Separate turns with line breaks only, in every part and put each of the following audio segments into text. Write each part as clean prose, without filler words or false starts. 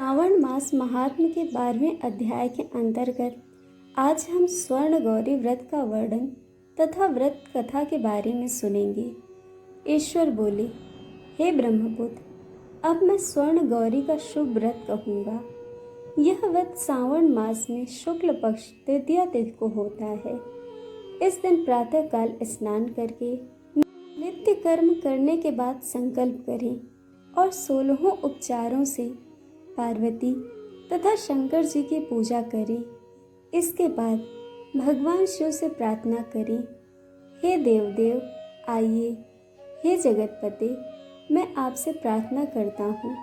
श्रावण मास महात्म के 12वें अध्याय के अंतर्गत आज हम स्वर्ण गौरी व्रत का वर्णन तथा व्रत कथा के बारे में सुनेंगे। ईश्वर बोले, हे ब्रह्मपुत्र, अब मैं स्वर्ण गौरी का शुभ व्रत कहूँगा। यह व्रत सावन मास में शुक्ल पक्ष तृतीया तिथि को होता है। इस दिन प्रातः काल स्नान करके नित्य कर्म करने के बाद संकल्प करें और 16 उपचारों से पार्वती तथा शंकर जी की पूजा करें। इसके बाद भगवान शिव से प्रार्थना करें, हे देवदेव आइए, हे जगतपते, मैं आपसे प्रार्थना करता हूँ।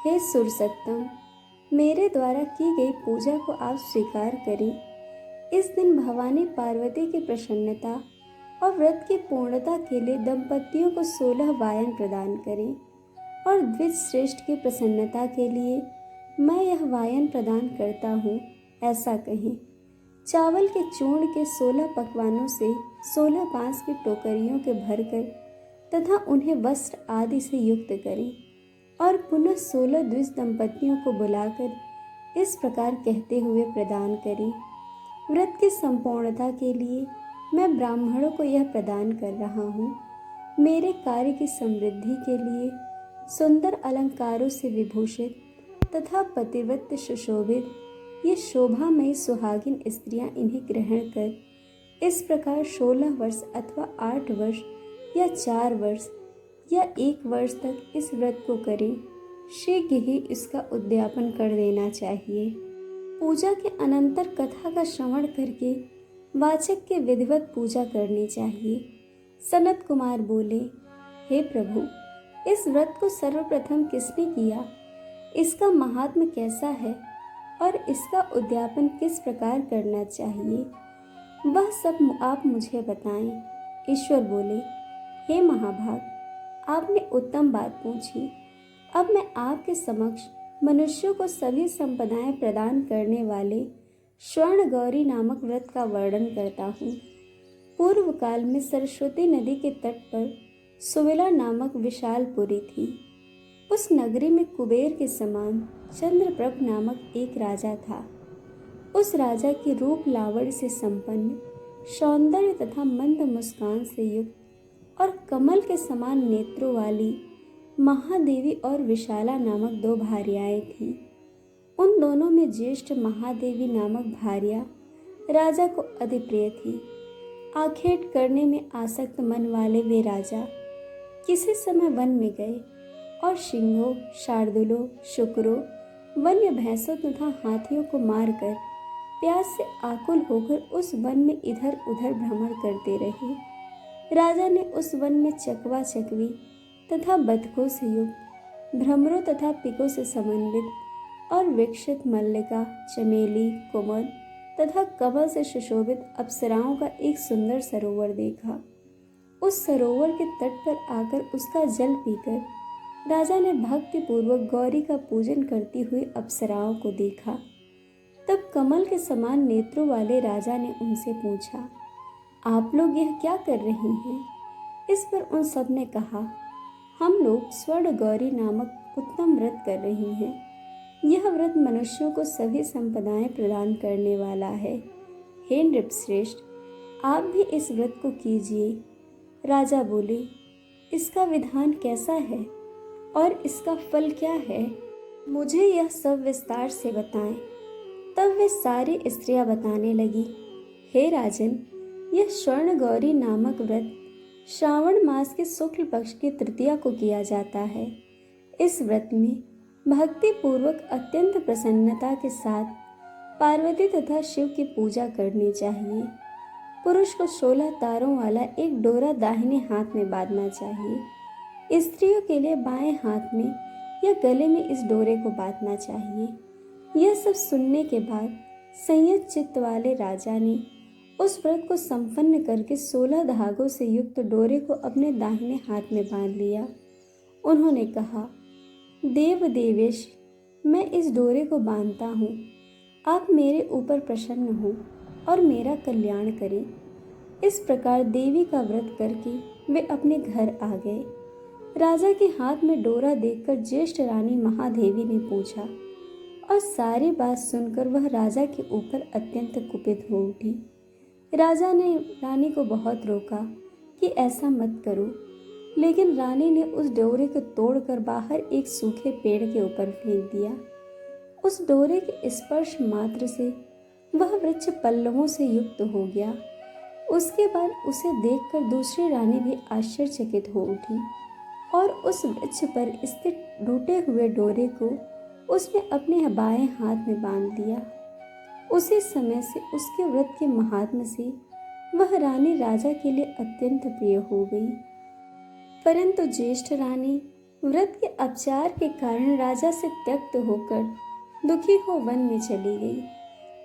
हे सुरसत्तम, मेरे द्वारा की गई पूजा को आप स्वीकार करें। इस दिन भवानी पार्वती की प्रसन्नता और व्रत की पूर्णता के लिए दंपतियों को 16 वायन प्रदान करें और द्विज श्रेष्ठ की प्रसन्नता के लिए मैं यह वायन प्रदान करता हूँ, ऐसा कहें। चावल के चूर्ण के 16 पकवानों से 16 बांस की टोकरियों के भरकर तथा उन्हें वस्त्र आदि से युक्त करें और पुनः 16 द्विज दंपतियों को बुलाकर इस प्रकार कहते हुए प्रदान करें। व्रत की संपूर्णता के लिए मैं ब्राह्मणों को यह प्रदान कर रहा हूँ। मेरे कार्य की समृद्धि के लिए सुंदर अलंकारों से विभूषित तथा पतिव्रत सुशोभित ये शोभामयी सुहागिन स्त्रियां इन्हें ग्रहण कर इस प्रकार 16 वर्ष अथवा 8 वर्ष या 4 वर्ष या 1 वर्ष तक इस व्रत को करें। शीघ्र ही इसका उद्यापन कर देना चाहिए। पूजा के अनंतर कथा का श्रवण करके वाचक की विधिवत पूजा करनी चाहिए। सनत कुमार बोले, हे प्रभु, इस व्रत को सर्वप्रथम किसने किया, इसका महात्म्य कैसा है और इसका उद्यापन किस प्रकार करना चाहिए, वह सब आप मुझे बताएं। ईश्वर बोले, हे महाभाग, आपने उत्तम बात पूछी। अब मैं आपके समक्ष मनुष्यों को सभी संपदाएं प्रदान करने वाले स्वर्ण गौरी नामक व्रत का वर्णन करता हूँ। पूर्व काल में सरस्वती नदी के तट पर सुविला नामक विशाल पुरी थी। उस नगरी में कुबेर के समान चंद्रप्रभ नामक एक राजा था। उस राजा की रूप लावण्य से संपन्न, सौंदर्य तथा मंद मुस्कान से युक्त और कमल के समान नेत्रों वाली महादेवी और विशाला नामक 2 भार्याएं थीं। उन दोनों में ज्येष्ठ महादेवी नामक भार्या राजा को अति प्रिय थी। आखेट करने में आसक्त मन वाले वे राजा किसी समय वन में गए और सिंहों, शार्दुलों, शुकरों, वन्य भैंसों तथा हाथियों को मारकर प्यास से आकुल होकर उस वन में इधर उधर भ्रमण करते रहे। राजा ने उस वन में चकवा चकवी तथा बतखों से युक्त, भ्रमरों तथा पिकों से समन्वित और विकसित मल्लिका, चमेली, कुमुद तथा कमल से सुशोभित अप्सराओं का एक सुंदर सरोवर देखा। उस सरोवर के तट पर आकर उसका जल पीकर राजा ने भक्ति पूर्वक गौरी का पूजन करती हुई अप्सराओं को देखा। तब कमल के समान नेत्रों वाले राजा ने उनसे पूछा, आप लोग यह क्या कर रही हैं? इस पर उन सब ने कहा, हम लोग स्वर्ण गौरी नामक उत्तम व्रत कर रही हैं। यह व्रत मनुष्यों को सभी संपदाएं प्रदान करने वाला है। हे नृपश्रेष्ठ, आप भी इस व्रत को कीजिए। राजा बोले, इसका विधान कैसा है और इसका फल क्या है? मुझे यह सब विस्तार से बताएं। तब वे सारी स्त्रियां बताने लगी, हे राजन, यह स्वर्ण गौरी नामक व्रत श्रावण मास के शुक्ल पक्ष की तृतीया को किया जाता है। इस व्रत में भक्ति पूर्वक अत्यंत प्रसन्नता के साथ पार्वती तथा शिव की पूजा करनी चाहिए। पुरुष को 16 तारों वाला एक डोरा दाहिने हाथ में बांधना चाहिए। स्त्रियों के लिए बाएं हाथ में या गले में इस डोरे को बांधना चाहिए। यह सब सुनने के बाद संयत चित्त वाले राजा ने उस व्रत को संपन्न करके 16 धागों से युक्त डोरे को अपने दाहिने हाथ में बांध लिया। उन्होंने कहा, देव देवेश, मैं इस डोरे को बांधता हूँ। आप मेरे ऊपर प्रसन्न हो और मेरा कल्याण करें। इस प्रकार देवी का व्रत करके वे अपने घर आ गए। राजा के हाथ में डोरा देखकर ज्येष्ठ रानी महादेवी ने पूछा, और सारी बात सुनकर वह राजा के ऊपर अत्यंत कुपित हो उठी। राजा ने रानी को बहुत रोका कि ऐसा मत करो, लेकिन रानी ने उस डोरे को तोड़कर बाहर एक सूखे पेड़ के ऊपर फेंक दिया। उस डोरे के स्पर्श मात्र से वह वृक्ष पल्लवों से युक्त हो गया। उसके बाद उसे देखकर दूसरी रानी भी आश्चर्यचकित हो उठी और उस वृक्ष पर स्थित टूटे हुए डोरे को उसने अपने बाएं हाथ में बांध लिया। उसी समय से उसके व्रत के महात्म्य से वह रानी राजा के लिए अत्यंत प्रिय हो गई। परंतु ज्येष्ठ रानी व्रत के अपचार के कारण राजा से त्यक्त होकर दुखी हो वन में चली गई।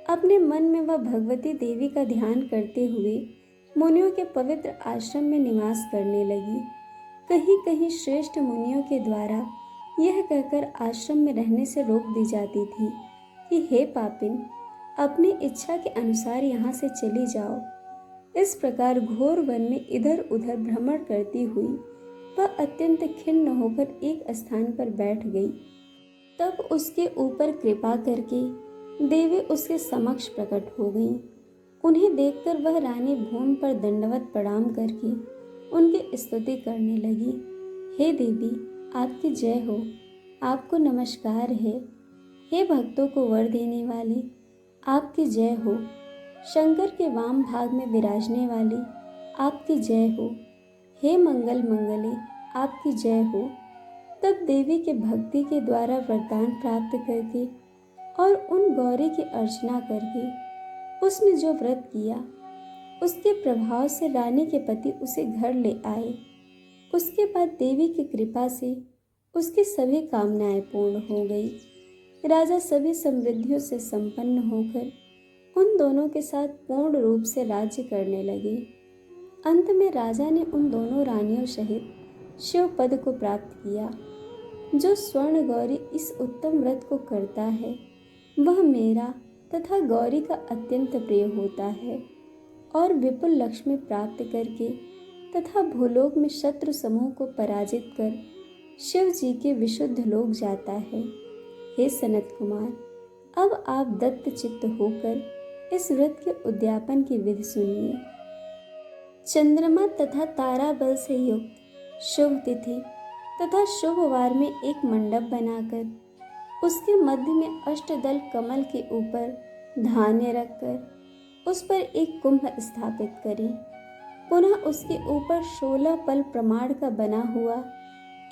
अपने मन में वह भगवती देवी का ध्यान करते हुए मुनियों के पवित्र आश्रम में निवास करने लगी। कहीं कहीं श्रेष्ठ मुनियों के द्वारा यह कहकर आश्रम में रहने से रोक दी जाती थी कि हे पापिन, अपनी इच्छा के अनुसार यहाँ से चली जाओ। इस प्रकार घोर वन में इधर उधर भ्रमण करती हुई वह अत्यंत खिन्न होकर एक स्थान पर बैठ गई। तब उसके ऊपर कृपा करके देवी उसके समक्ष प्रकट हो गईं। उन्हें देखकर वह रानी भूमि पर दंडवत प्रणाम करके उनकी स्तुति करने लगी। हे देवी, आपकी जय हो, आपको नमस्कार है। हे भक्तों को वर देने वाली, आपकी जय हो। शंकर के वाम भाग में विराजने वाली, आपकी जय हो। हे मंगल मंगले, आपकी जय हो। तब देवी के भक्ति के द्वारा वरदान प्राप्त करके और उन गौरी की अर्चना करके उसने जो व्रत किया, उसके प्रभाव से रानी के पति उसे घर ले आए। उसके बाद देवी की कृपा से उसकी सभी कामनाएं पूर्ण हो गई। राजा सभी समृद्धियों से संपन्न होकर उन दोनों के साथ पूर्ण रूप से राज्य करने लगे। अंत में राजा ने उन दोनों रानियों सहित शिव पद को प्राप्त किया। जो स्वर्ण गौरी इस उत्तम व्रत को करता है वह मेरा तथा गौरी का अत्यंत प्रिय होता है और विपुल लक्ष्मी प्राप्त करके तथा भूलोक में शत्रु समूह को पराजित कर शिव जी के विशुद्ध लोक जाता है। हे सनत कुमार, अब आप दत्त चित्त होकर इस व्रत के उद्यापन की विधि सुनिए। चंद्रमा तथा तारा बल से युक्त शुभ तिथि तथा शुभ वार में एक मंडप बनाकर उसके मध्य में अष्टदल कमल के ऊपर धान्य रखकर उस पर एक कुंभ स्थापित करें। पुनः उसके ऊपर 16 पल प्रमाण का बना हुआ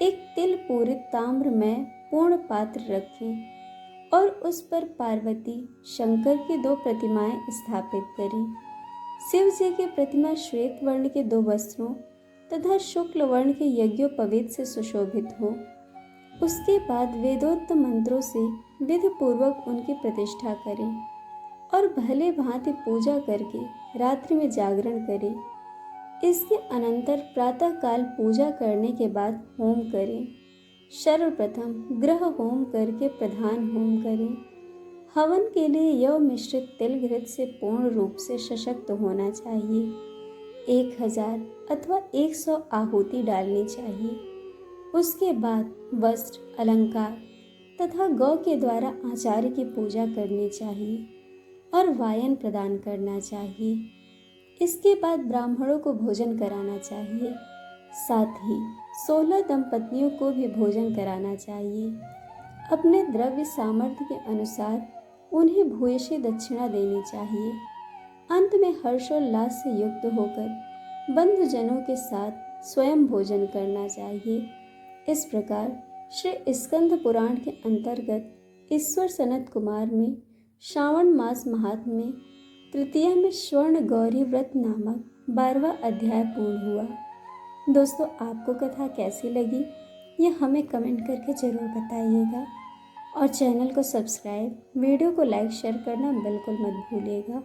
एक तिल पूरित ताम्र में पूर्ण पात्र रखें और उस पर पार्वती शंकर की 2 प्रतिमाएं स्थापित करें। शिव जी की प्रतिमा श्वेत वर्ण के 2 वस्त्रों तथा शुक्ल वर्ण के यज्ञोपवीत से सुशोभित हो। उसके बाद वेदोक्त मंत्रों से विधि पूर्वक उनकी प्रतिष्ठा करें और भले भांति पूजा करके रात्रि में जागरण करें। इसके अनंतर प्रातः काल पूजा करने के बाद होम करें। सर्वप्रथम ग्रह होम करके प्रधान होम करें। हवन के लिए यव मिश्रित तिल घृत से पूर्ण रूप से सशक्त होना चाहिए। 1000 अथवा 100 आहुति डालनी चाहिए। उसके बाद वस्त्र, अलंकार तथा गौ के द्वारा आचार्य की पूजा करनी चाहिए और वायन प्रदान करना चाहिए। इसके बाद ब्राह्मणों को भोजन कराना चाहिए। साथ ही 16 दंपत्तियों को भी भोजन कराना चाहिए। अपने द्रव्य सामर्थ्य के अनुसार उन्हें भूयसी दक्षिणा देनी चाहिए। अंत में हर्षोल्लास से युक्त होकर बंधुजनों के साथ स्वयं भोजन करना चाहिए। इस प्रकार श्री स्कंद पुराण के अंतर्गत ईश्वर सनत कुमार में श्रावण मास महात्म्य में तृतीया में स्वर्ण गौरी व्रत नामक 12वां अध्याय पूर्ण हुआ। दोस्तों, आपको कथा कैसी लगी यह हमें कमेंट करके ज़रूर बताइएगा और चैनल को सब्सक्राइब, वीडियो को लाइक शेयर करना बिल्कुल मत भूलिएगा।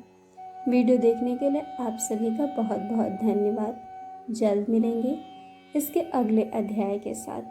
वीडियो देखने के लिए आप सभी का बहुत बहुत धन्यवाद। जल्द मिलेंगे इसके अगले अध्याय के साथ।